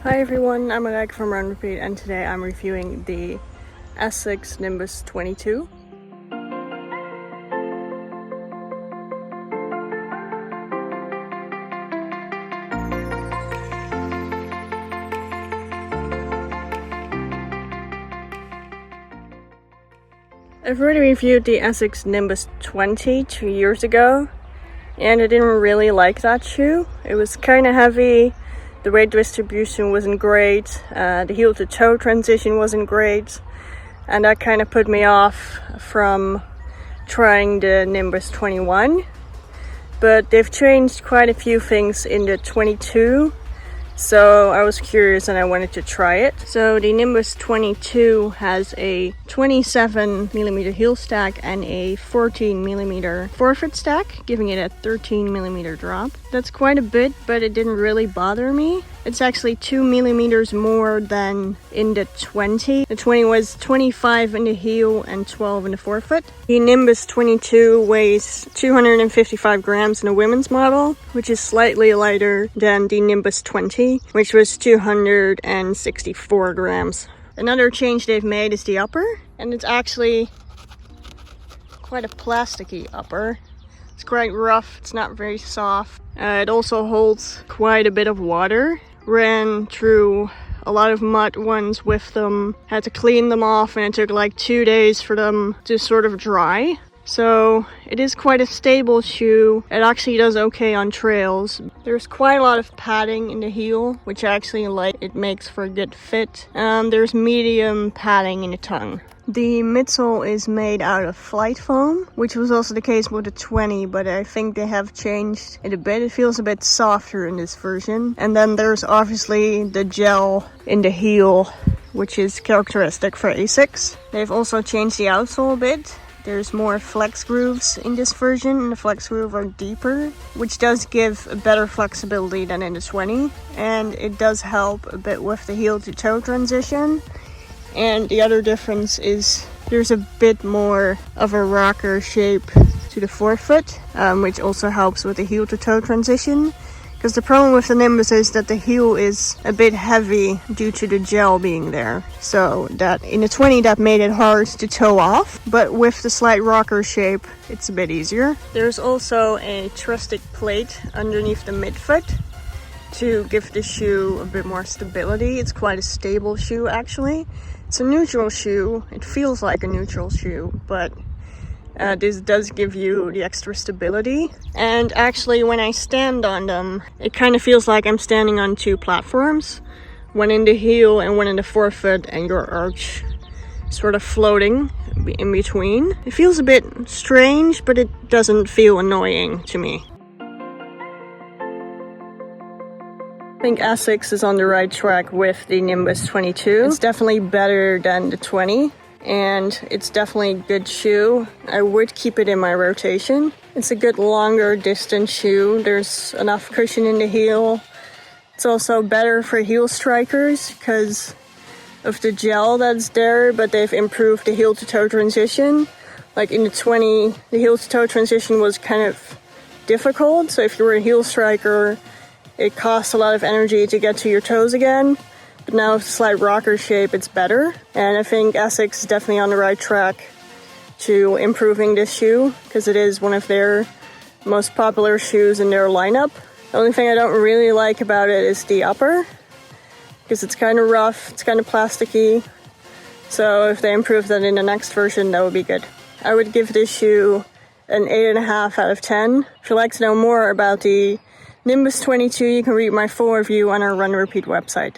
Hi everyone, I'm Alec from RunRepeat, and today I'm reviewing the Asics Nimbus 22. I've already reviewed the Asics Nimbus 20 2 years ago, and I didn't really like that shoe. It was kind of heavy. The weight distribution wasn't great, the heel to toe transition wasn't great, and that kind of put me off from trying the Nimbus 21. But they've changed quite a few things in the 22, so I was curious and I wanted to try it. So the Nimbus 22 has a 27mm heel stack and a 14mm forefoot stack, giving it a 13mm drop. That's quite a bit, but it didn't really bother me. It's actually 2mm more than in the 20. The 20 was 25 in the heel and 12 in the forefoot. The Nimbus 22 weighs 255 grams in a women's model, which is slightly lighter than the Nimbus 20, which was 264 grams. Another change they've made is the upper, and it's actually quite a plasticky upper. It's quite rough, it's not very soft. It also holds quite a bit of water. Ran through a lot of mud once with them, had to clean them off, and it took like 2 days for them to sort of dry. So it is quite a stable shoe. It actually does okay on trails. There's quite a lot of padding in the heel, which I actually like. It makes for a good fit. There's medium padding in the tongue. The midsole is made out of FlyteFoam, which was also the case with the 20, but I think they have changed it a bit. It feels a bit softer in this version. And then there's obviously the gel in the heel, which is characteristic for Asics. They've also changed the outsole a bit. There's more flex grooves in this version, and the flex grooves are deeper, which does give a better flexibility than in the 20. And it does help a bit with the heel to toe transition. And the other difference is there's a bit more of a rocker shape to the forefoot, which also helps with the heel to toe transition. Because the problem with the Nimbus is that the heel is a bit heavy due to the gel being there. So that in the 20 that made it hard to toe off, but with the slight rocker shape it's a bit easier. There's also a Trusstic plate underneath the midfoot to give the shoe a bit more stability. It's quite a stable shoe actually. It's a neutral shoe. It feels like a neutral shoe, but this does give you the extra stability. And actually when I stand on them, it kind of feels like I'm standing on two platforms. One in the heel and one in the forefoot, and your arch sort of floating in between. It feels a bit strange, but it doesn't feel annoying to me. I think Asics is on the right track with the Nimbus 22. It's definitely better than the 20, and it's definitely a good shoe. I would keep it in my rotation. It's a good longer distance shoe. There's enough cushion in the heel. It's also better for heel strikers because of the gel that's there, but they've improved the heel to toe transition. Like in the 20, the heel to toe transition was kind of difficult, so if you were a heel striker, it costs a lot of energy to get to your toes again, but now with a slight rocker shape, it's better. And I think Asics is definitely on the right track to improving this shoe, because it is one of their most popular shoes in their lineup. The only thing I don't really like about it is the upper, because it's kind of rough, it's kind of plasticky. So if they improve that in the next version, that would be good. I would give this shoe an 8.5 out of 10. If you'd like to know more about the Nimbus 22, you can read my full review on our RunRepeat website.